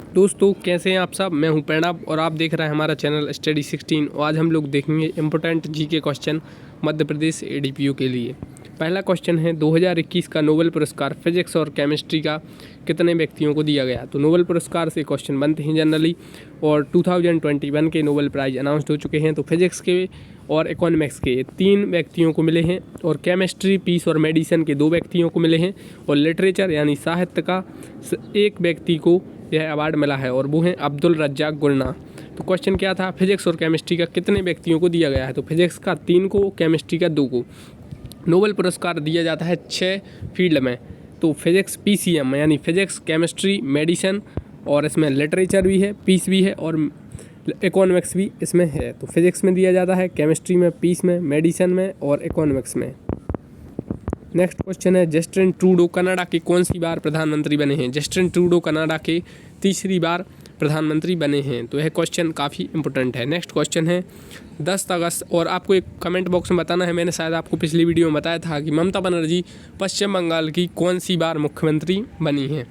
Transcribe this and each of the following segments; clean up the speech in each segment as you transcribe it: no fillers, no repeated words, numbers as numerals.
दोस्तों कैसे हैं आप सब। मैं हूं प्रणब और आप देख रहे हैं हमारा चैनल स्टडी 16। और आज हम लोग देखेंगे important GK question Madhya Pradesh एडीपीयू के लिए। पहला क्वेश्चन है 2021 का नोबेल पुरस्कार फिजिक्स और केमिस्ट्री का कितने व्यक्तियों को दिया गया। तो नोबेल पुरस्कार से क्वेश्चन बनते हैं जनरली, और 2021 के नोबेल प्राइज अनाउंस्ड हो चुके हैं। तो फिजिक्स के और इकोनॉमिक्स के 3 व्यक्तियों को मिले हैं, और केमिस्ट्री, पीस और मेडिसिन के 2 व्यक्तियों को मिले हैं, और लिटरेचर यानी साहित्य का 1 व्यक्ति को यह अवार्ड मिला है, और वो हैं अब्दुल रज्जाक गुरना। तो क्वेश्चन क्या था, फिजिक्स और केमिस्ट्री का कितने व्यक्तियों को दिया गया है। तो फिजिक्स का 3 को, केमिस्ट्री का 2 को। नोबेल पुरस्कार दिया जाता है 6 फील्ड में। तो फिजिक्स पीसीएम यानी फिजिक्स, केमिस्ट्री, मेडिसिन, और इसमें लिटरेचर भी है, पीस भी है, और इकोनॉमिक्स भी इसमें है। तो फिजिक्स में दिया जाता है, केमिस्ट्री में, पीस में, मेडिसिन में और इकोनॉमिक्स में। नेक्स्ट क्वेश्चन है जस्टिन ट्रूडो कनाडा के कौन सी बार प्रधानमंत्री बने हैं। जस्टिन ट्रूडो कनाडा के 3री बार प्रधानमंत्री बने हैं। तो यह क्वेश्चन काफ़ी इंपॉर्टेंट है। नेक्स्ट क्वेश्चन है 10 अगस्त, और आपको एक कमेंट बॉक्स में बताना है, मैंने शायद आपको पिछली वीडियो में बताया था कि ममता बनर्जी पश्चिम बंगाल की कौन सी बार मुख्यमंत्री बनी हैं।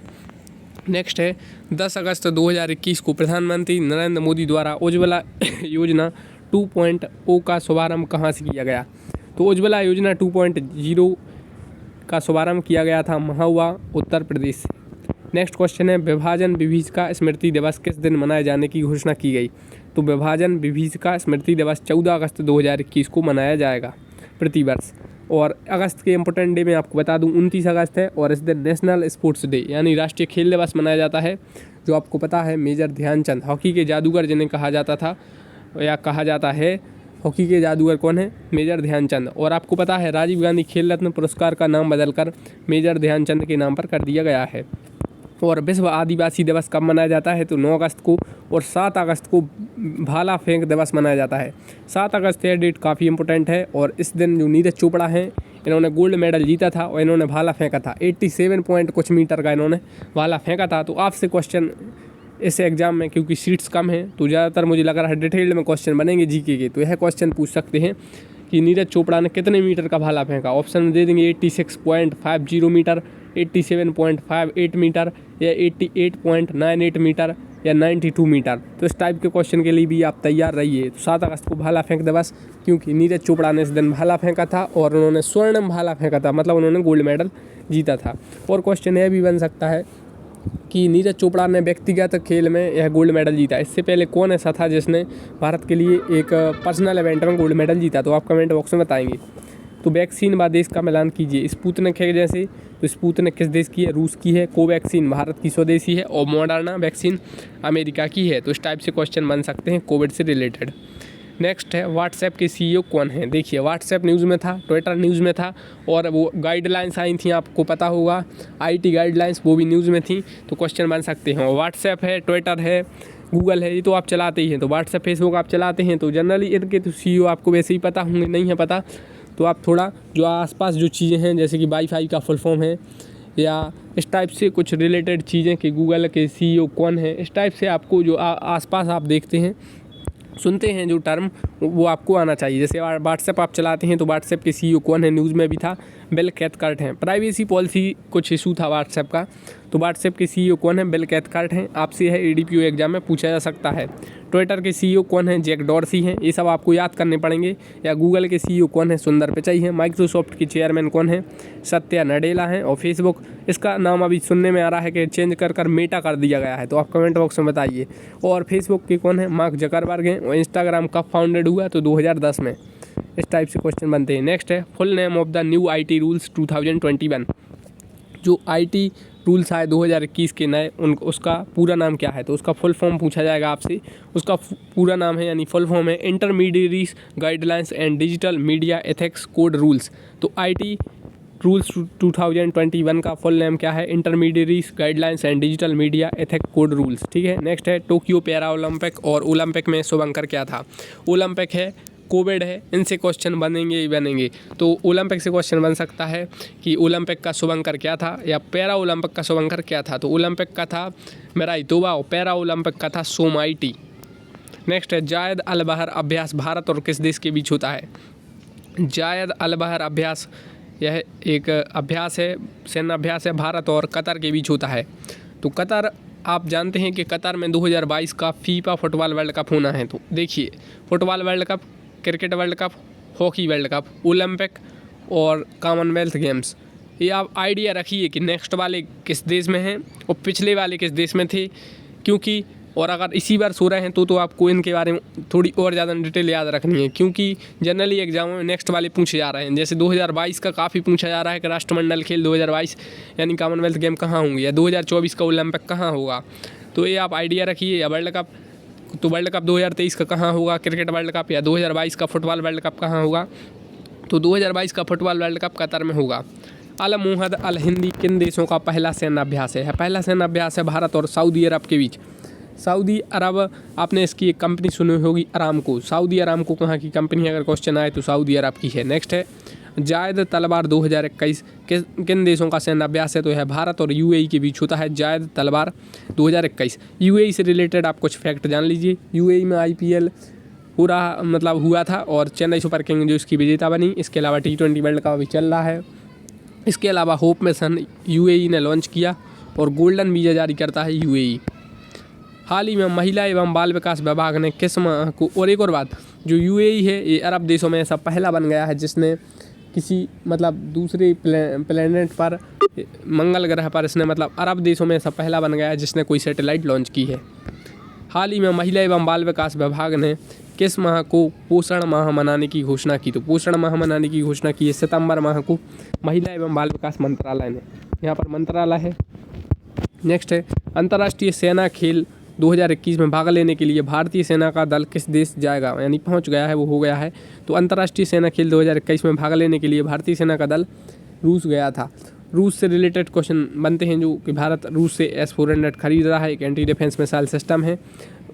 नेक्स्ट है 10 अगस्त 2021 को प्रधानमंत्री नरेंद्र मोदी द्वारा उज्ज्वला योजना 2.0 का शुभारंभ कहाँ से किया गया। तो उज्ज्वला योजना 2.0 का शुभारंभ किया गया था महुआ, उत्तर प्रदेश। नेक्स्ट क्वेश्चन है विभाजन विभीषिका स्मृति दिवस किस दिन मनाए जाने की घोषणा की गई। तो विभाजन विभीषिका स्मृति दिवस 14 अगस्त 2021 को मनाया जाएगा प्रतिवर्ष। और अगस्त के इम्पोर्टेंट डे में आपको बता दूं 29 अगस्त है, और इस दिन नेशनल स्पोर्ट्स डे यानी राष्ट्रीय खेल दिवस मनाया जाता है। जो आपको पता है मेजर ध्यानचंद हॉकी के जादूगर जिन्हें कहा जाता था या कहा जाता है, हॉकी के जादूगर कौन है, मेजर ध्यानचंद। और आपको पता है राजीव गांधी खेल रत्न पुरस्कार का नाम बदलकर मेजर ध्यानचंद के नाम पर कर दिया गया है। और विश्व आदिवासी दिवस कब मनाया जाता है। तो 9 अगस्त को, और 7 अगस्त को भाला फेंक दिवस मनाया जाता है। 7 अगस्त यह डेट काफ़ी इंपॉर्टेंट है, और इस दिन जो नीरज चोपड़ा हैं इन्होंने गोल्ड मेडल जीता था, और इन्होंने भाला फेंका था 87 पॉइंट कुछ मीटर का इन्होंने भाला फेंका था। तो आपसे क्वेश्चन इस एग्ज़ाम में, क्योंकि सीट्स कम हैं तो ज़्यादातर मुझे लग रहा है डिटेल्ड में क्वेश्चन बनेंगे जीके के। तो यह क्वेश्चन पूछ सकते हैं कि नीरज चोपड़ा ने कितने मीटर का भाला फेंका। ऑप्शन में दे देंगे 86.50 मीटर, 87.58 मीटर, या 88.98 मीटर, या 92 मीटर। तो इस टाइप के क्वेश्चन के लिए भी आप तैयार रहिए। तो 7 अगस्त को भाला फेंक दिवस, क्योंकि नीरज चोपड़ा ने इस दिन भाला फेंका था, और उन्होंने स्वर्ण भाला फेंका था, मतलब उन्होंने गोल्ड मेडल जीता था। और क्वेश्चन यह भी बन सकता है कि नीरज चोपड़ा ने व्यक्तिगत खेल में यह गोल्ड मेडल जीता, इससे पहले कौन ऐसा था जिसने भारत के लिए एक पर्सनल इवेंट में गोल्ड मेडल जीता। तो आप कमेंट बॉक्स में बताएंगे। तो वैक्सीन व देश का मिलान कीजिए। स्पुतनिक है जैसे, तो स्पुतनिक किस देश की है, रूस की है। कोवैक्सीन भारत की स्वदेशी है, और मॉडर्ना वैक्सीन अमेरिका की है। तो इस टाइप से क्वेश्चन बन सकते हैं कोविड से रिलेटेड। नेक्स्ट है व्हाट्सएप के सीईओ कौन है। देखिए व्हाट्सएप न्यूज़ में था, ट्विटर न्यूज़ में था, और वो गाइडलाइंस आई थी, आपको पता होगा आईटी गाइडलाइंस, वो भी न्यूज़ में थी। तो क्वेश्चन बन सकते हैं। व्हाट्सएप है, ट्विटर है, गूगल है, ये तो आप चलाते ही हैं। तो व्हाट्सएप, फेसबुक आप चलाते हैं, तो जनरली इनके तो सीईओ आपको वैसे ही पता होंगे, नहीं है पता तो आप थोड़ा जो आसपास जो चीज़ें हैं, जैसे कि वाईफाई का फुल फॉर्म है, या इस टाइप से कुछ रिलेटेड चीज़ें कि गूगल के सीईओ कौन है, इस टाइप से आपको जो आसपास आप देखते हैं, सुनते हैं जो टर्म, वो आपको आना चाहिए। जैसे व्हाट्सएप आप चलाते हैं तो व्हाट्सएप के सीईओ कौन है, न्यूज़ में भी था, बिल कैथकार्ट हैं। प्राइवेसी पॉलिसी कुछ इशू था व्हाट्सएप का, तो व्हाट्सएप के सीईओ कौन है, बिल कैथकार्ट हैं। आपसे यह एडीपीयू एग्जाम में पूछा जा सकता है। ट्विटर के सीईओ कौन है, जैक डॉर्सी हैं, ये सब आपको याद करने पड़ेंगे। या गूगल के सीईओ कौन है, सुंदर पिचाई हैं। माइक्रोसॉफ्ट के चेयरमैन कौन है, सत्या नडेला हैं। और फेसबुक, इसका नाम अभी सुनने में आ रहा है कि चेंज कर मेटा कर दिया गया है। तो आप कमेंट बॉक्स में बताइए। और फेसबुक के कौन है, मार्क जकरबर्ग हैं। और इंस्टाग्राम कब फाउंडेड हुआ, तो 2010 में। इस टाइप से क्वेश्चन बनते हैं। नेक्स्ट है full name of the new IT rules 2021। जो आईटी रूल्स आए 2021 के नए, उसका पूरा नाम क्या है। तो उसका फुल फॉर्म पूछा जाएगा आपसे। उसका पूरा नाम है यानी फुल फॉर्म है intermediaries guidelines and digital media ethics code rules. तो आईटी रूल्स 2021 का फुल नेम क्या है, intermediaries guidelines and digital media ethics code rules. ठीक है। नेक्स्ट है टोक्यो पैरा ओलंपिक, और ओलंपिक में शुभंकर क्या था। ओलंपिक है, कोविड है, इनसे क्वेश्चन बनेंगे ही बनेंगे। तो ओलंपिक से क्वेश्चन बन सकता है कि ओलंपिक का शुभंकर क्या था, या पैरा ओलंपिक का शुभंकर क्या था। तो ओलंपिक का था मेराई तोबा, और पैरा ओलंपिक का था सोमाइटी। नेक्स्ट है जायद अल बहर अभ्यास भारत और किस देश के बीच होता है। जायद अल बहर अभ्यास, यह एक अभ्यास है, सैन्य अभ्यास है, भारत और कतर के बीच होता है। तो कतर आप जानते हैं कि कतर में 2022 का फीफा फुटबॉल वर्ल्ड कप होना है। तो देखिए, football world cup, cricket world cup, hockey world cup, Olympic और कॉमनवेल्थ गेम्स, ये आप आइडिया रखिए कि नेक्स्ट वाले किस देश में हैं और पिछले वाले किस देश में थे, क्योंकि और अगर इसी बार सो रहे हैं तो आपको इनके बारे में थोड़ी और ज़्यादा डिटेल याद रखनी है, क्योंकि जनरली एग्जामों में नेक्स्ट वाले पूछे जा रहे हैं। जैसे 2022 का काफ़ी पूछा जा रहा है कि राष्ट्रमंडल खेल 2022 यानी कॉमनवेल्थ गेम कहाँ होंगे, या 2024 का ओलंपिक कहाँ होगा। तो ये आप आइडिया रखिए। या वर्ल्ड कप, तो वर्ल्ड कप 2023 का कहाँ होगा, क्रिकेट वर्ल्ड कप, या 2022 का फुटबॉल वर्ल्ड कप कहाँ होगा। तो 2022 का फुटबॉल वर्ल्ड कप कतर में होगा। अल मुहद अल हिंदी किन देशों का पहला सैन्य अभ्यास है? पहला सैन्य अभ्यास है भारत और सऊदी अरब के बीच। सऊदी अरब, आपने इसकी एक कंपनी सुनी होगी, अरामको। सऊदी अरामको कहाँ की कंपनी है? अगर क्वेश्चन आए तो सऊदी अरब की है। नेक्स्ट है जायद तलवार 2021 किन देशों का सैन्य अभ्यास है? तो यह भारत और यूएई के बीच होता है जायद तलवार 2021। यूएई से रिलेटेड आप कुछ फैक्ट जान लीजिए। यूएई में आईपीएल हुआ था और चेन्नई सुपर किंग जो इसकी विजेता बनी। इसके अलावा T20 वर्ल्ड कप अभी चल रहा है। इसके अलावा होप मिशन यूएई ने लॉन्च किया और गोल्डन वीज़ा जारी करता है यूएई। हाल ही में महिला एवं बाल विकास विभाग ने किस माह को, और एक और बात, जो यूएई है ये अरब देशों में ऐसा पहला बन गया है जिसने किसी दूसरे प्लेनेट पर, मंगल ग्रह पर इसने अरब देशों में ऐसा पहला बन गया है जिसने कोई सैटेलाइट लॉन्च की है। हाल ही में महिला एवं बाल विकास विभाग ने किस माह को पोषण माह मनाने की घोषणा की? तो पोषण माह मनाने की घोषणा की है सितंबर माह को महिला एवं बाल विकास मंत्रालय ने। यहाँ पर मंत्रालय है। नेक्स्ट है अंतर्राष्ट्रीय सेना खेल 2021 में भाग लेने के लिए भारतीय सेना का दल किस देश जाएगा? यानी पहुंच गया है, वो हो गया है। तो अंतर्राष्ट्रीय सेना खेल 2021 में भाग लेने के लिए भारतीय सेना का दल रूस गया था। रूस से रिलेटेड क्वेश्चन बनते हैं, जो कि भारत रूस से S-400 खरीद रहा है, एक एंटी डिफेंस मिसाइल सिस्टम है।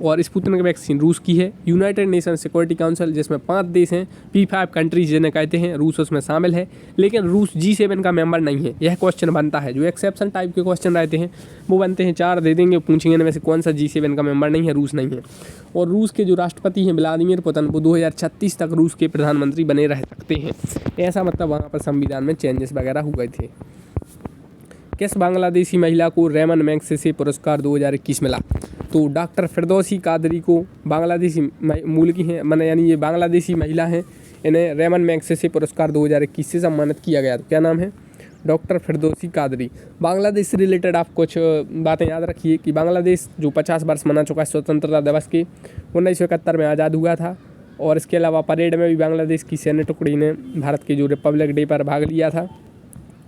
और स्पुतनिक वैक्सीन रूस की है। यूनाइटेड नेशन सिक्योरिटी काउंसिल, जिसमें 5 देश हैं, P5 कंट्रीज जिन्हें कहते हैं, रूस उसमें शामिल है, लेकिन रूस G7 का मेंबर नहीं है। यह क्वेश्चन बनता है। जो एक्सेप्शन टाइप के क्वेश्चन रहते हैं वो बनते हैं, 4 दे देंगे, पूछेंगे इनमें से कौन सा G7 का मेंबर नहीं है। रूस नहीं है। और रूस के जो राष्ट्रपति हैं व्लादिमीर पुतिन, वो 2036 तक रूस के प्रधानमंत्री बने रह सकते हैं। ऐसा वहाँ पर संविधान में चेंजेस वगैरह हो गए थे। किस बांग्लादेशी महिला को रेमन मैग्सेसे पुरस्कार 2021 मिला? तो डॉक्टर फिरदौसी कादरी को, बांग्लादेशी मूल की हैं, यानी ये बांग्लादेशी महिला हैं, इन्हें रेमन मैग्सेसे पुरस्कार 2021 से सम्मानित किया गया। तो क्या नाम है? डॉक्टर फिरदौसी कादरी। बांग्लादेश से रिलेटेड आप कुछ बातें याद रखिए कि बांग्लादेश जो 50 वर्ष मना चुका है स्वतंत्रता दिवस के, 1971 में आज़ाद हुआ था। और इसके अलावा परेड में भी बांग्लादेश की सैन्य टुकड़ी ने भारत के जो रिपब्लिक डे पर भाग लिया था।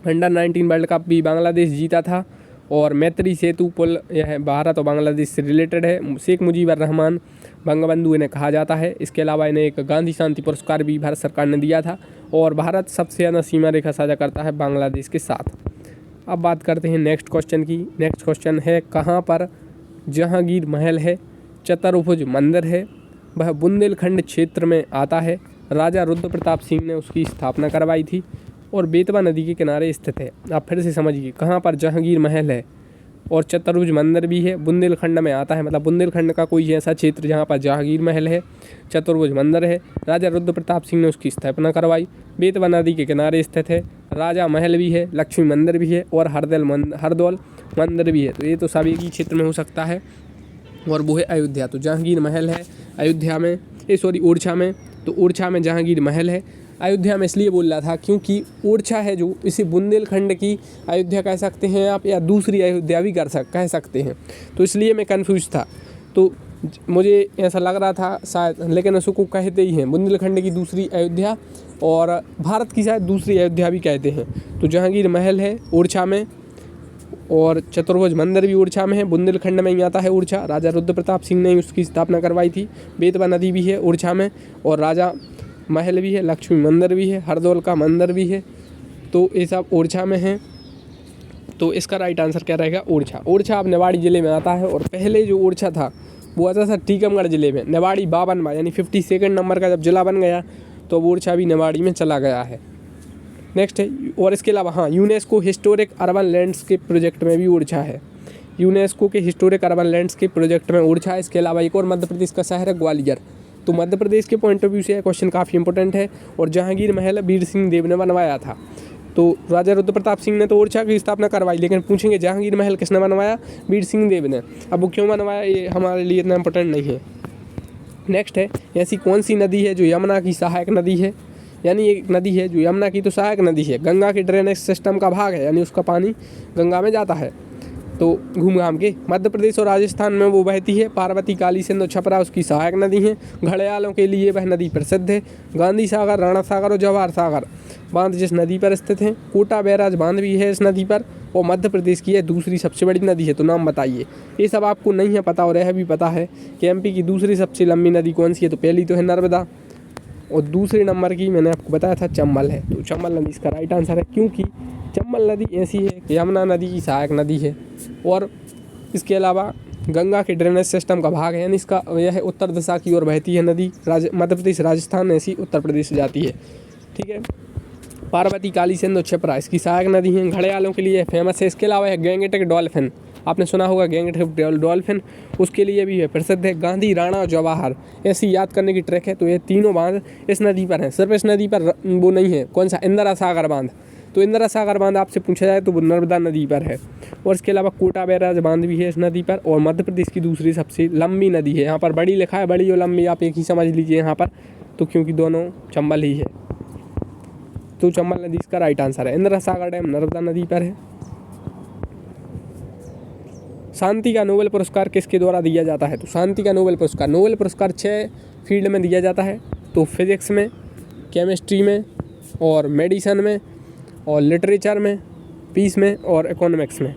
अंडर-19 वर्ल्ड कप भी बांग्लादेश जीता था। और मैत्री सेतु पुल, यह भारत और बांग्लादेश से रिलेटेड है। शेख मुजीबर रहमान बंगबंधु इन्हें कहा जाता है। इसके अलावा इन्हें एक गांधी शांति पुरस्कार भी भारत सरकार ने दिया था। और भारत सबसे ज़्यादा सीमा रेखा साझा करता है बांग्लादेश के साथ। अब बात करते हैं नेक्स्ट क्वेश्चन की। नेक्स्ट क्वेश्चन है, कहाँ पर जहांगीर महल है? चतुर्भुज मंदिर है, वह बुंदेलखंड क्षेत्र में आता है। राजा रुद्र प्रताप सिंह ने उसकी स्थापना करवाई थी और बेतवा नदी के किनारे स्थित है। आप फिर से समझिए, कहाँ पर जहांगीर महल है और चतुर्भुज मंदिर भी है, बुंदेलखंड में आता है। बुंदेलखंड का कोई ऐसा क्षेत्र जहाँ पर जहांगीर महल है, चतुर्भुज मंदिर है, राजा रुद्र प्रताप सिंह ने उसकी स्थापना करवाई, बेतवा नदी के किनारे स्थित है, राजा महल भी है, लक्ष्मी मंदिर भी है और हरदौल मंदिर भी है। तो ये तो सभी की क्षेत्र में हो सकता है। और वो है अयोध्या। तो जहांगीर महल है अयोध्या में, ओरछा में। तो ओरछा में जहांगीर महल है। अयोध्या में इसलिए बोल रहा था क्योंकि ओरछा है जो, इसे बुंदेलखंड की अयोध्या कह सकते हैं आप, या दूसरी अयोध्या भी कह सकते हैं। तो इसलिए मैं कंफ्यूज था। तो मुझे ऐसा लग रहा था शायद, लेकिन उसको कहते ही हैं बुंदेलखंड की दूसरी अयोध्या, और भारत की शायद दूसरी अयोध्या भी कहते हैं। तो जहांगीर महल है ओरछा में और चतुर्भुज मंदिर भी ओरछा में है, बुंदेलखंड में ही आता है ओरछा। राजा रुद्र प्रताप सिंह ने उसकी स्थापना करवाई थी। बेतवा नदी भी है ओरछा में और राजा महल भी है, लक्ष्मी मंदिर भी है, हरदौल का मंदिर भी है। तो ये सब ओरछा में है। तो इसका राइट आंसर क्या रहेगा? ओरछा। ओरछा अब निवाड़ी ज़िले में आता है और पहले जो ओरछा था वो आता था टीकमगढ़ ज़िले में। निवाड़ी 52वां यानी 52 नंबर का जब जिला बन गया तो ओरछा भी निवाड़ी में चला गया है। नेक्स्ट है, और इसके अलावा हाँ, यूनेस्को हिस्टोरिक अर्बन लैंड्सकेप प्रोजेक्ट में भी ओरछा है। यूनेस्को के हिस्टोरिक अर्बन लैंड्सकेप प्रोजेक्ट में ओरछा है। इसके अलावा एक और मध्य प्रदेश का शहर है ग्वालियर। तो मध्य प्रदेश के पॉइंट ऑफ व्यू से यह क्वेश्चन काफ़ी इंपॉर्टेंट है। और जहांगीर महल वीर सिंह देव ने बनवाया था। तो राजा रुद्र प्रताप सिंह ने तो ओरछा की स्थापना करवाई, लेकिन पूछेंगे जहांगीर महल किसने बनवाया? वीर सिंह देव ने। अब वो क्यों बनवाया ये हमारे लिए इतना इंपॉर्टेंट नहीं है। नेक्स्ट है, ऐसी कौन सी नदी है जो यमुना की सहायक नदी है? यानी एक नदी है जो यमुना की तो सहायक नदी है, गंगा के ड्रेनेज सिस्टम का भाग है, यानी उसका पानी गंगा में जाता है। तो घूम घाम के मध्य प्रदेश और राजस्थान में वो बहती है। पार्वती, काली सिंध और छपरा उसकी सहायक नदी हैं। घड़ियालों के लिए वह नदी प्रसिद्ध है। गांधी सागर, राणा सागर और जवाहर सागर बांध जिस नदी पर स्थित हैं। कोटा बैराज बांध भी है इस नदी पर, और मध्य प्रदेश की यह दूसरी सबसे बड़ी नदी है। तो नाम बताइए। ये सब आपको नहीं है पता, और यह भी पता है कि एमपी की दूसरी सबसे लंबी नदी कौन सी है? तो पहली तो है नर्मदा, और दूसरे नंबर की मैंने आपको बताया था चंबल है। तो चंबल नदी इसका राइट आंसर है, क्योंकि चंबल नदी ऐसी है कि यमुना नदी की सहायक नदी है, और इसके अलावा गंगा के ड्रेनेज सिस्टम का भाग है, यानी इसका यह उत्तर दिशा की ओर बहती है नदी। मध्य प्रदेश, राजस्थान ऐसी उत्तर प्रदेश से जाती है। ठीक है। पार्वती, काली सिंध और छपरा इसकी सहायक नदी हैं। घड़ियालों के लिए फेमस है। इसके अलावा है गैंगटक डॉल्फिन, आपने सुना होगा गैंगटक डॉल्फिन, उसके लिए भी है प्रसिद्ध है। गांधी, राणा और जवाहर ऐसी याद करने की ट्रैक है। तो ये तीनों बांध इस नदी पर हैं। सिर्फ इस नदी पर वो नहीं है, कौन सा? इंदिरा सागर बांध। तो इंदिरा सागर बांध आपसे पूछा जाए तो वो नर्मदा नदी पर है। और इसके अलावा कोटा बैराज बांध भी है इस नदी पर, और मध्य प्रदेश की दूसरी सबसे लंबी नदी है। यहाँ पर बड़ी लिखा है, बड़ी और लंबी आप एक ही समझ लीजिए यहाँ पर, तो क्योंकि दोनों चंबल ही है। तो चंबल नदी इसका राइट आंसर है। इंदिरा सागर डैम नर्मदा नदी पर है। शांति का नोबेल पुरस्कार किसके द्वारा दिया जाता है? तो शांति का नोबेल पुरस्कार 6 फील्ड में दिया जाता है। तो फिजिक्स में, केमिस्ट्री में, और मेडिसिन में, और लिटरेचर में, पीस में, और इकोनॉमिक्स में।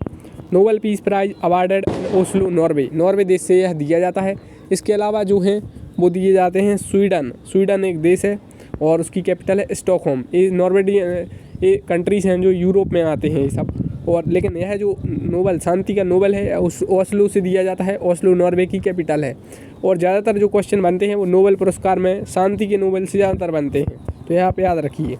Nobel peace prize awarded Oslo, Norway देश से यह दिया जाता है। इसके अलावा जो हैं वो दिए जाते हैं स्वीडन एक देश है, और उसकी कैपिटल है स्टॉकहोम। ये ये कंट्रीज हैं जो यूरोप में आते हैं ये सब। और लेकिन यह जो नोबेल शांति का नोबेल है उस ओस्लो से दिया जाता है। ओस्लो नॉर्वे की कैपिटल है। और ज़्यादातर जो क्वेश्चन बनते हैं वो नोबेल पुरस्कार में शांति के नोबेल से ज़्यादातर बनते हैं, तो यहाँ पे याद रखिए।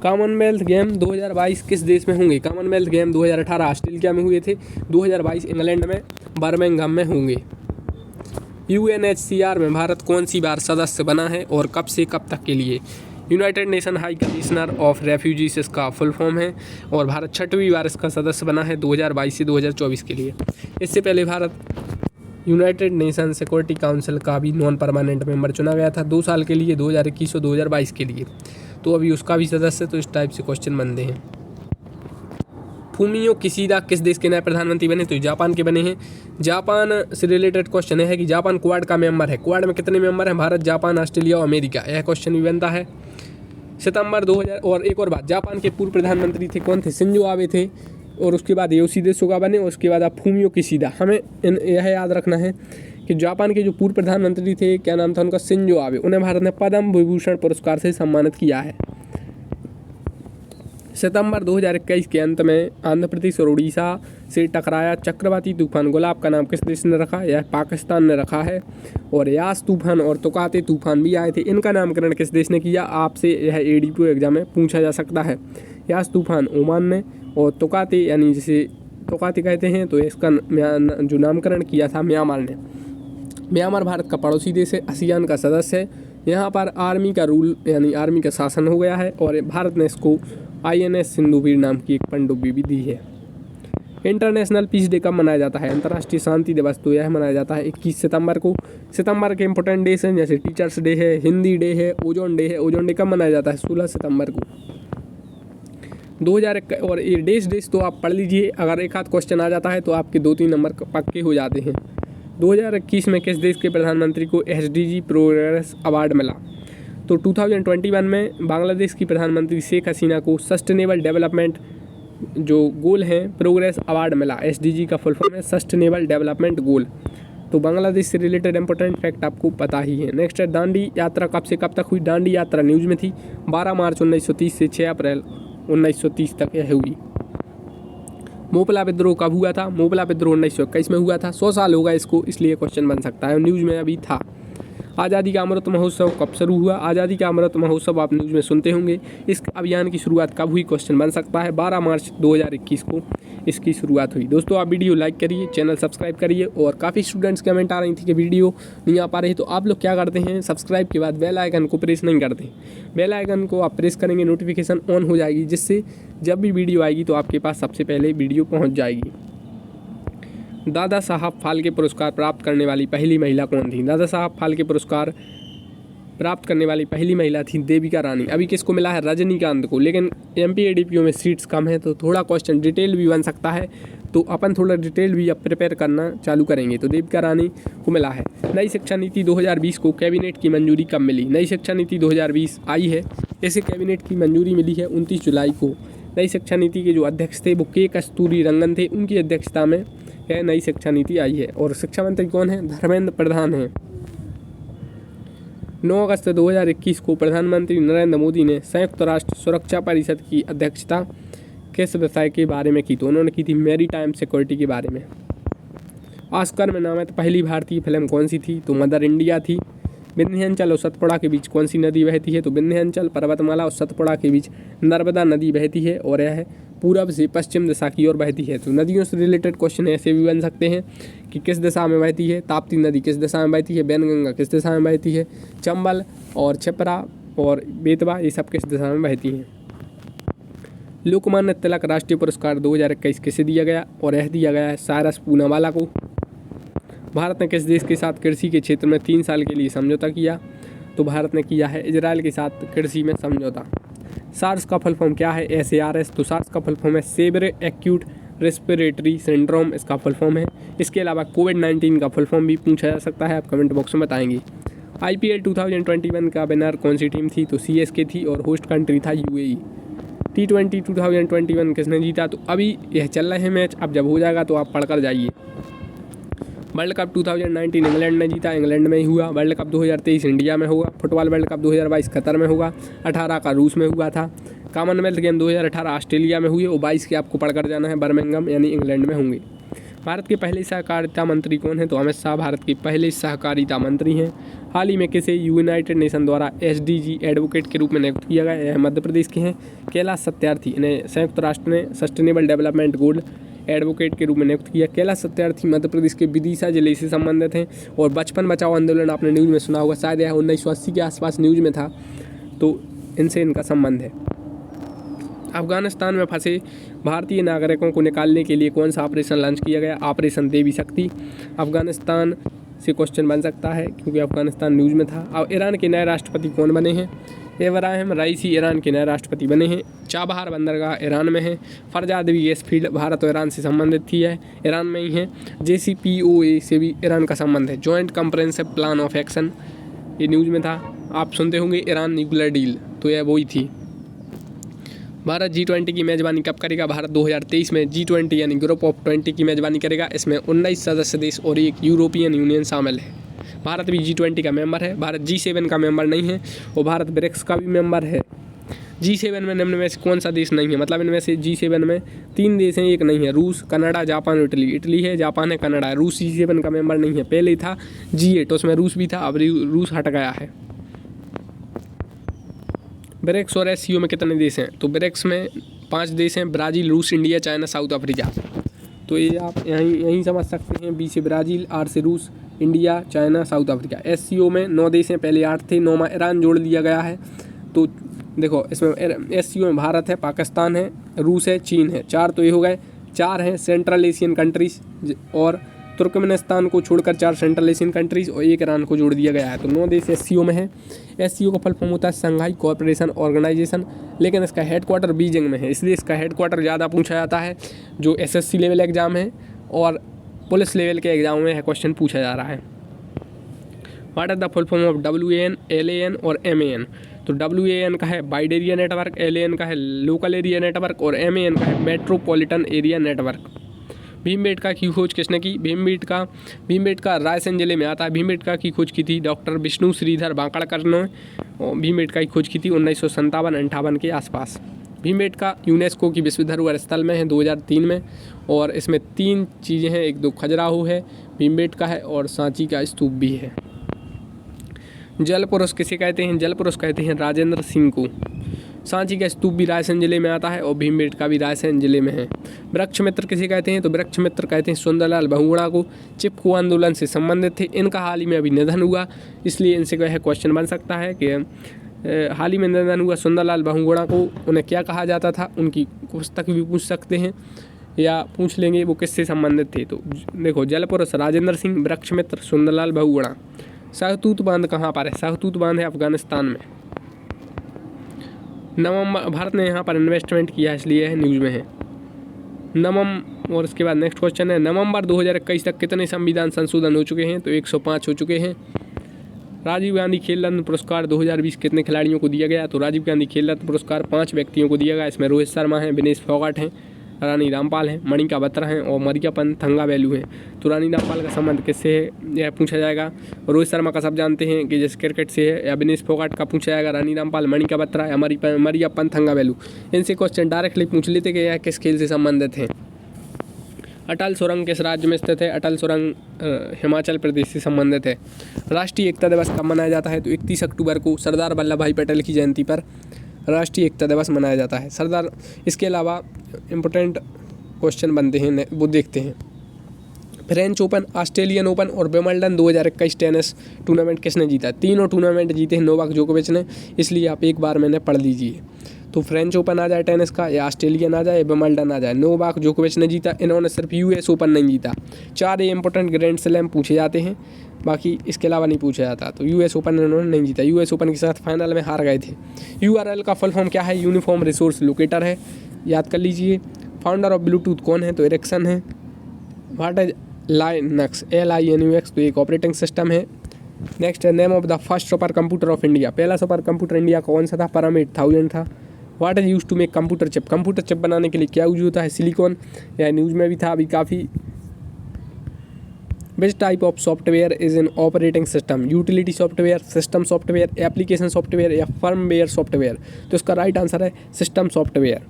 कॉमनवेल्थ गेम 2022 किस देश में होंगे? कॉमनवेल्थ गेम 2018 ऑस्ट्रेलिया में हुए थे, 2022 इंग्लैंड में बर्मिंघम में होंगे। UNHCR में भारत कौन सी बार सदस्य बना है और कब से कब तक के लिए? United nation high commissioner of refugees इसका फुल फॉर्म है, और भारत 6वीं बार इसका सदस्य बना है 2022 से 2024 के लिए। इससे पहले Bharat United nation security council का भी नॉन परमानेंट मेंबर चुना गया था 2 साल के लिए, 2021 और 2022 के लिए। तो अभी उसका भी सदस्य। तो इस टाइप से क्वेश्चन बनते हैं। फूमियो किशिदा किस देश के नए प्रधानमंत्री बने? तो जापान के बने हैं। जापान से रिलेटेड क्वेश्चन है कि जापान क्वाड का मेंबर है। क्वाड में कितने मेंबर हैं? भारत, जापान, ऑस्ट्रेलिया और अमेरिका। यह क्वेश्चन भी बनता है। सितंबर 2000। और एक और बात, जापान के पूर्व प्रधानमंत्री थे, कौन थे? शिंजो आबे थे, और उसके बाद योशिहिदे सुगा बने, और उसके बाद आप फूमियो किशिदा। हमें यह याद रखना है कि जापान के जो पूर्व प्रधानमंत्री थे, क्या नाम था उनका? Shinzo Abe. उन्हें भारत ने पद्म विभूषण पुरस्कार से सम्मानित किया है। सितंबर 2021 के अंत में आंध्र प्रदेश और उड़ीसा से टकराया चक्रवाती तूफान गुलाब का नाम किस देश ने रखा? यह पाकिस्तान ने रखा है। और यास तूफान और तुकाते तूफान भी आए थे, इनका नामकरण किस देश ने किया? आपसे यह ADPO एग्जाम में पूछा जा सकता है। यास तूफान ओमान ने, और तुकाते यानी जिसे तुकाते कहते हैं, तो इसका जो नामकरण किया था म्यांमार ने। म्यांमार भारत का पड़ोसी देश है, आसियान का सदस्य है। यहाँ पर आर्मी का रूल यानी आर्मी का शासन हो गया है, और भारत ने इसको INS सिंधुवीर नाम की एक पनडुब्बी भी दी है। इंटरनेशनल पीस डे कब मनाया जाता है? अंतर्राष्ट्रीय शांति दिवस तो यह मनाया जाता है 21 सितंबर को। सितंबर के इंपॉर्टेंट डेज हैं जैसे टीचर्स डे है, हिंदी डे है, ओजोन डे है। ओजोन डे कब मनाया जाता है? 16 सितंबर को। 2001। और ये डेज तो आप पढ़ लीजिए, अगर एक आध क्वेश्चन आ जाता है तो आपके 2-3 नंबर पक्के हो जाते हैं। 2021 में किस देश के प्रधानमंत्री को SDG प्रोग्रेस अवार्ड मिला? तो 2021 में बांग्लादेश की प्रधानमंत्री शेख हसीना को सस्टेनेबल डेवलपमेंट जो गोल हैं प्रोग्रेस अवार्ड मिला। SDG का फुल फॉर्म है सस्टेनेबल डेवलपमेंट गोल। तो बांग्लादेश से रिलेटेड इंपॉर्टेंट फैक्ट आपको पता ही है। नेक्स्ट है, दांडी यात्रा कब से कब तक हुई? दांडी यात्रा न्यूज़ में थी, 12 मार्च 1930 से 6 अप्रैल 1930 तक यह हुई। मोपला विद्रोह कब हुआ था? मोपला विद्रोह 1921 में हुआ था। 100 साल होगा इसको, इसलिए क्वेश्चन बन सकता है, न्यूज़ में अभी था। आज़ादी का अमृत महोत्सव कब शुरू हुआ? आज़ादी का अमृत महोत्सव आप न्यूज़ में सुनते होंगे। इस अभियान की शुरुआत कब हुई? क्वेश्चन बन सकता है। 12 मार्च 2021 को इसकी शुरुआत हुई। दोस्तों आप वीडियो लाइक करिए, चैनल सब्सक्राइब करिए। और काफ़ी स्टूडेंट्स कमेंट आ रही थी कि वीडियो नहीं आ पा रही, तो आप लोग क्या करते हैं, सब्सक्राइब के बाद बेल आइकन को प्रेस नहीं करते। बेल आइकन को आप प्रेस करेंगे, नोटिफिकेशन ऑन हो जाएगी, जिससे जब भी वीडियो आएगी तो आपके पास सबसे पहले वीडियो पहुँच जाएगी। दादा साहब फाल्के पुरस्कार प्राप्त करने वाली पहली महिला कौन थी? दादा साहब फाल्के पुरस्कार प्राप्त करने वाली पहली महिला थी देविका रानी। अभी किसको मिला है? रजनीकांत को। लेकिन एमपी एडीपीओ में सीट्स कम है, तो थोड़ा क्वेश्चन डिटेल भी बन सकता है, तो अपन थोड़ा डिटेल भी अब प्रिपेयर करना चालू करेंगे। तो देविका रानी को मिला है। नई शिक्षा नीति 2020 को कैबिनेट की मंजूरी कब मिली? नई शिक्षा नीति 2020 आई है, इसे कैबिनेट की मंजूरी मिली है 29 जुलाई को। नई शिक्षा नीति के जो अध्यक्ष थे वो के कस्तूरी रंगन थे, उनकी अध्यक्षता में यह नई शिक्षा नीति आई है। और शिक्षा मंत्री कौन है? धर्मेंद्र प्रधान हैं। 9 अगस्त 2021 को प्रधानमंत्री नरेंद्र मोदी ने संयुक्त राष्ट्र सुरक्षा परिषद की अध्यक्षता किस विषय के बारे में की? तो उन्होंने की थी मैरीटाइम सिक्योरिटी के बारे में। ऑस्कर में नामित पहली भारतीय फिल्म कौन सी थी? तो मदर इंडिया थी। विंध्याचल और सतपुड़ा के बीच कौन सी नदी बहती है? तो विंध्याचल पर्वतमाला और सतपुड़ा के बीच नर्मदा नदी बहती है, और यह पूरब से पश्चिम दिशा की ओर बहती है। तो नदियों से रिलेटेड क्वेश्चन ऐसे भी बन सकते हैं कि किस दिशा में बहती है? ताप्ती नदी किस दिशा में बहती है? बैनगंगा किस दिशा में बहती है? चंबल और छिप्रा और बेतवा ये सब किस दिशा में बहती हैं? लोकमान्य तिलक राष्ट्रीय पुरस्कार 2021 किसे दिया गया? और यह दिया गया है साइरस पूनावाला को। भारत ने किस देश के साथ कृषि के क्षेत्र में 3 साल के लिए समझौता किया? तो भारत ने किया है इजराइल के साथ कृषि में समझौता। सार्स का फुल फॉर्म क्या है? SARS। तो सार्स का फुल फॉर्म है सेवियर एक्यूट रेस्पिरेटरी सिंड्रोम, इसका फुल फॉर्म है। इसके अलावा कोविड-19 का फुल फॉर्म भी पूछा जा सकता है, आप कमेंट बॉक्स में बताएंगे। IPL 2021 का विनर कौन सी टीम थी? तो CSK थी, और होस्ट कंट्री था UAE। T20 2021 किसने जीता? तो अभी यह चल रहे हैं मैच, अब जब हो जाएगा तो आप पढ़कर जाइए। वर्ल्ड कप 2019 इंग्लैंड ने जीता, इंग्लैंड में ही हुआ। वर्ल्ड कप 2023 इंडिया में होगा। फुटबॉल वर्ल्ड कप 2022 कतर में होगा। 18 का रूस में हुआ था। कॉमनवेल्थ गेम 2018 ऑस्ट्रेलिया में हुए, और 22 के आपको पढ़कर जाना है, बर्मिंघम यानी इंग्लैंड में होंगे। भारत के पहले सहकारिता मंत्री कौन है? तो अमित शाह भारत के पहले सहकारिता मंत्री हैं। हाल ही में किसे यूनाइटेड नेशन द्वारा SDG एडवोकेट के रूप में नियुक्त किया गया? यह मध्य प्रदेश के हैं कैलाश सत्यार्थी। इन्हें संयुक्त राष्ट्र ने सस्टेनेबल डेवलपमेंट गोल एडवोकेट के रूप में नियुक्त किया। कैलाश सत्यार्थी मध्य प्रदेश के विदिशा जिले से संबंधित हैं। और बचपन बचाओ आंदोलन आपने न्यूज़ में सुना होगा, शायद यह 1980 के आसपास न्यूज़ में था, तो इनसे इनका संबंध है। अफगानिस्तान में फंसे भारतीय नागरिकों को निकालने के लिए कौन सा ऑपरेशन लॉन्च किया गया? ऑपरेशन देवी शक्ति। अफगानिस्तान से क्वेश्चन बन सकता है, क्योंकि अफगानिस्तान न्यूज़ में था। अब ईरान के नए राष्ट्रपति कौन बने हैं? इब्राहिम राइसी ईरान के नए राष्ट्रपति बने हैं। चाबहार बंदरगाह ईरान में है। फरजादवी गैस फील्ड भारत और ईरान से संबंधित थी है, ईरान में ही है। JCPOA से भी ईरान का संबंध है। Joint comprehensive plan of action, ये न्यूज़ में था, आप सुनते होंगे। ईरान न्यूक्लियर डील, तो यह वही थी। भारत G20 की मेज़बानी कब करेगा? भारत 2023 में G20 यानी ग्रुप ऑफ 20 की मेज़बानी करेगा। इसमें 19 सदस्य देश और एक यूरोपियन यूनियन शामिल है। भारत भी G20 का मेंबर है। भारत G7 का मेंबर नहीं है, और भारत ब्रिक्स का भी मेंबर है। G7 में निम्न में से कौन सा देश नहीं है? मतलब इनमें से G7 में 3 देश हैं, एक नहीं है। रूस, कनाडा, जापान, इटली। इटली है, जापान है, कनाडा है। रूस G7 का मेंबर नहीं है। पहले था G8, उसमें रूस भी था, अब रूस हट गया है। ब्रिक्स और SCO में कितने देश हैं? तो ब्रिक्स में 5 देश हैं, ब्राज़ील, रूस, इंडिया, चाइना, साउथ अफ्रीका। तो ये आप यहीं समझ सकते हैं। B से ब्राज़ील, R से रूस, India, China, south Africa. SCO में 9 देश हैं, पहले 8 थे, 9वां ईरान जोड़ दिया गया है। तो देखो इसमें SCO में भारत है, पाकिस्तान है, रूस है, चीन है। 4 तो ये हो गए। 4 हैं सेंट्रल एशियन कंट्रीज़, और तुर्कमेनिस्तान को छोड़कर 4 सेंट्रल एशियन कंट्रीज़ और 1 ईरान को जोड़ दिया गया है। तो 9 देश SCO में है। SCO का फुल फॉर्म होता है संघाई कोऑपरेशन ऑर्गेनाइजेशन, लेकिन इसका हेडक्वार्टर बीजिंग में है, इसलिए इसका हेडक्वार्टर ज़्यादा पूछा जाता है। जो SSC लेवल एग्ज़ाम है और पुलिस लेवल के एग्ज़ाम में क्वेश्चन पूछा जा रहा है। What is the full form of WAN, LAN और MAN? तो WAN का है वाइड एरिया नेटवर्क, LAN का है लोकल एरिया नेटवर्क, और MAN का है मेट्रोपॉलिटन एरिया नेटवर्क। भीमबेटका की खोज किसने की? भीमबेटका रायसेन जिले में आता है। भीमबेटका की खोज की थी डॉक्टर विष्णु श्रीधर बांकड़कर ने, और भीमबेटका की खोज की थी 1957-58 के आसपास। भीमबेटका यूनेस्को की विश्व धरोहर स्थल में है 2003 में, और इसमें 3 चीज़ें हैं, एक 2 खजुराहो है, भीमबेटका है, और सांची का स्तूप भी है। जल पुरुष किसे कहते हैं? जल पुरुष कहते हैं राजेंद्र सिंह को। सांची का स्तूप भी रायसेन जिले में आता है और भीमबेटका भी रायसेन जिले में है। वृक्ष मित्र किसे कहते हैं? तो वृक्ष मित्र कहते हैं सुंदरलाल बहुगुणा को। चिपको आंदोलन से संबंधित थे, इनका हाल ही में अभी निधन हुआ, इसलिए इनसे वह क्वेश्चन बन सकता है कि हाल ही में निधन हुआ सुंदरलाल बहुगुणा को, उन्हें क्या कहा जाता था, उनकी पुस्तक भी पूछ सकते हैं या पूछ लेंगे वो किससे संबंधित थे। तो देखो, जल पुरुष राजेंद्र सिंह, वृक्ष मित्र सुंदरलाल बहुगुणा। शाहतूत बांध कहाँ पर है? शाहतूत बांध है अफगानिस्तान में। नवंबर, भारत ने यहाँ पर इन्वेस्टमेंट किया है इसलिए न्यूज़ में है और इसके बाद नेक्स्ट क्वेश्चन है, नवंबर 2021 तक कितने संविधान संशोधन हो चुके हैं? तो 105 हो चुके हैं। राजीव गांधी खेल रत्न पुरस्कार 2020 कितने खिलाड़ियों को दिया गया? तो राजीव गांधी खेल रत्न पुरस्कार 5 व्यक्तियों को दिया गया। इसमें रोहित शर्मा हैं, विनेश फोगाट हैं, रानी रामपाल हैं, मणिका बत्रा हैं और मरियापन थंगावेलु हैं। तो रानी रामपाल का संबंध किससे है यह पूछा जाएगा। रोहित शर्मा का सब जानते हैं कि जैसे क्रिकेट से है, या विनेश फोगाट का पूछा जाएगा रानी रामपाल, मणिका बत्रा या मरियापन थंगावेलु। इनसे क्वेश्चन डायरेक्टली पूछ लेते कि यह किस खेल से संबंधित हैं। अटल सुरंग किस राज्य में स्थित है? अटल सुरंग हिमाचल प्रदेश से संबंधित है। राष्ट्रीय एकता दिवस कब मनाया जाता है? तो 31 अक्टूबर को सरदार वल्लभ भाई पटेल की जयंती पर राष्ट्रीय एकता दिवस मनाया जाता है। इसके अलावा इम्पोर्टेंट क्वेश्चन बनते हैं, वो देखते हैं। फ्रेंच ओपन, ऑस्ट्रेलियन ओपन और विंबलडन 2021 टेनिस टूर्नामेंट किसने जीता? तीनों टूर्नामेंट जीते हैं नोवाक जोकोविच ने, इसलिए आप एक बार मैंने पढ़ लीजिए। तो फ्रेंच ओपन आ जाए टेनिस का, या ऑस्ट्रेलियन आ जाए, विंबलडन आ जाए, नोवाक जोकोविच ने जीता। इन्होंने सिर्फ यूएस ओपन नहीं जीता। 4 इंपॉर्टेंट ग्रैंड स्लैम पूछे जाते हैं, बाकी इसके अलावा नहीं पूछा जाता। तो यूएस ओपन इन्होंने नहीं जीता, यूएस ओपन के साथ फाइनल में हार गए थे। यूआरएल का फुल फॉर्म क्या है? यूनिफॉर्म रिसोर्स लोकेटर है, याद कर लीजिए। फाउंडर ऑफ ब्लूटूथ कौन है? तो एरिक्सन है। What is Linux? LINUX, तो एक ऑपरेटिंग सिस्टम है। नेक्स्ट है, name of the first super computer of India. पहला सुपर कंप्यूटर इंडिया कौन सा था? परम 8000 था। What is use to make computer chip? Computer chip बनाने के लिए क्या यूज होता है? सिलिकॉन। यह न्यूज़ में भी था अभी काफ़ी। Which type of software is in operating system? Utility software, system software, application software या फर्मवेयर सॉफ्टवेयर? तो इसका राइट आंसर है system software.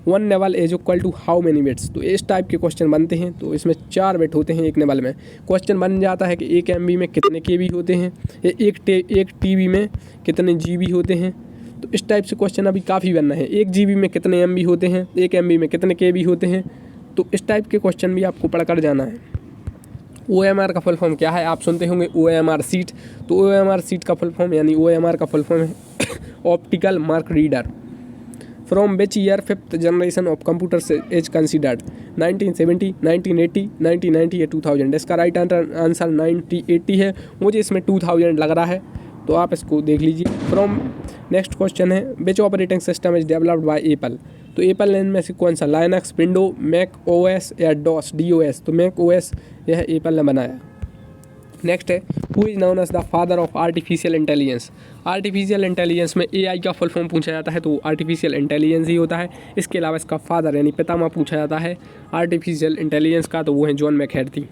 1 nibble is equal to how many bits? तो इस टाइप के क्वेश्चन बनते हैं। तो इसमें 4 बिट होते हैं एक नेवल में। क्वेश्चन बन जाता है कि 1 MB में कितने KB होते हैं, या एक TB में कितने GB होते हैं। तो इस टाइप से क्वेश्चन अभी काफ़ी बनना है। 1 GB में कितने MB होते हैं, 1 MB में कितने KB होते हैं। तो इस टाइप के क्वेश्चन भी आपको पढ़ कर जाना है। OMR का फुल फॉर्म क्या है? आप सुनते होंगे OMR सीट। तो OMR सीट का फुल फॉर्म यानी OMR का फुल फॉर्म है optical mark reader. From which year 5th generation of computers is considered? 1970, 1980, 1990 या 2000? इसका राइट आंसर 1980 है। मुझे इसमें 2000 लग रहा है, तो आप इसको देख लीजिए। फ्रॉम नेक्स्ट क्वेश्चन है, which operating system is developed by Apple? तो एप्पल ने में से कौन सा? लाइनक्स, विंडो, मैक OS या DOS? तो मैक OS यह एप्पल ने बनाया। नेक्स्ट है, who is known as the father of artificial intelligence? Artificial intelligence में AI का फुल फॉर्म पूछा जाता है, तो आर्टिफिशियल इंटेलिजेंस ही होता है। इसके अलावा इसका फादर यानी पितामह पूछा जाता है आर्टिफिशियल इंटेलिजेंस का, तो वो है John McCarthy.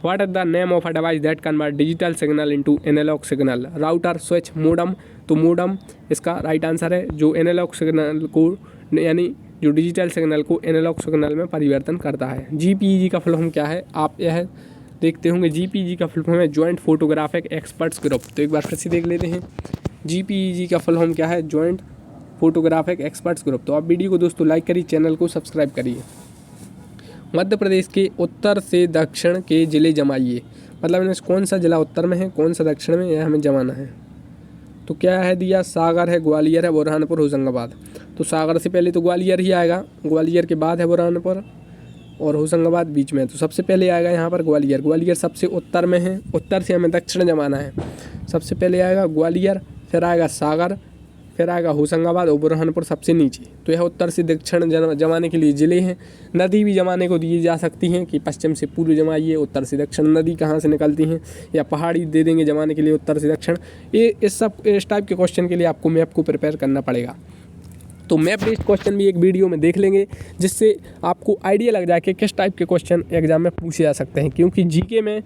What is the name of a device that convert digital signal into analogue signal? Router, switch, modem? तो मोडम इसका राइट आंसर है, जो एनालॉग सिग्नल को यानी जो डिजिटल सिग्नल को एनालॉग सिग्नल में परिवर्तन करता है। GPEG का फुल फॉर्म क्या है? आप यह देखते होंगे। GPEG का फुल फॉर्म है जॉइंट फोटोग्राफिक एक्सपर्ट्स ग्रुप। तो एक बार फिर से देख लेते हैं, GPEG का फुल फॉर्म क्या है? Joint photographic experts group. तो आप वीडियो को दोस्तों लाइक करिए, चैनल को सब्सक्राइब करिए। मध्य प्रदेश के उत्तर से दक्षिण के जिले जमाइए, मतलब इनमें कौन सा जिला उत्तर में है, कौन सा दक्षिण में, यह हमें जमाना है। तो क्या है दिया? सागर है, ग्वालियर है, बुरहानपुर, होशंगाबाद। तो सागर से पहले तो ग्वालियर ही आएगा, ग्वालियर के बाद है बुरहानपुर और होशंगाबाद बीच में। तो सबसे पहले आएगा यहाँ पर ग्वालियर। ग्वालियर सबसे उत्तर में है, उत्तर से हमें दक्षिण जमाना है। सबसे पहले आएगा ग्वालियर, फिर आएगा सागर, फिर आएगा होशंगाबाद और बुरहानपुर सबसे नीचे। तो यह उत्तर से दक्षिण जमाने के लिए ज़िले हैं। नदी भी जमाने को दी जा सकती हैं कि पश्चिम से पूर्व जमाइए, उत्तर से दक्षिण। नदी कहाँ से निकलती हैं, या पहाड़ी दे देंगे जमाने के लिए उत्तर से दक्षिण। ये इस टाइप के क्वेश्चन के लिए आपको मैप को प्रिपेयर करना पड़ेगा। तो मैप बेस्ड क्वेश्चन भी एक वीडियो में देख लेंगे, जिससे आपको आइडिया लग जाए कि किस टाइप के क्वेश्चन एग्जाम में पूछे जा सकते हैं। क्योंकि जीके में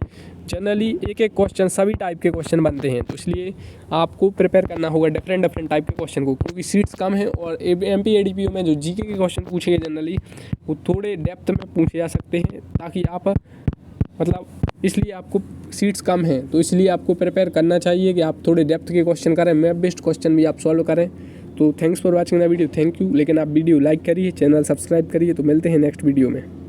जनरली एक एक क्वेश्चन सभी टाइप के क्वेश्चन बनते हैं, तो इसलिए आपको प्रिपेयर करना होगा डिफरेंट टाइप के क्वेश्चन को, क्योंकि सीट्स कम हैं। और MP ADPO में जो जीके के क्वेश्चन पूछेंगे जनरली वो थोड़े डेप्थ में पूछे जा सकते हैं, ताकि आप मतलब इसलिए आपको सीट्स कम हैं, तो इसलिए आपको प्रिपेयर करना चाहिए कि आप थोड़े डेप्थ के क्वेश्चन करें, मैप बेस्ड क्वेश्चन भी आप सॉल्व करें। तो thanks for watching the video, thank you. लेकिन आप वीडियो लाइक करिए, चैनल सब्सक्राइब करिए। तो मिलते हैं नेक्स्ट वीडियो में।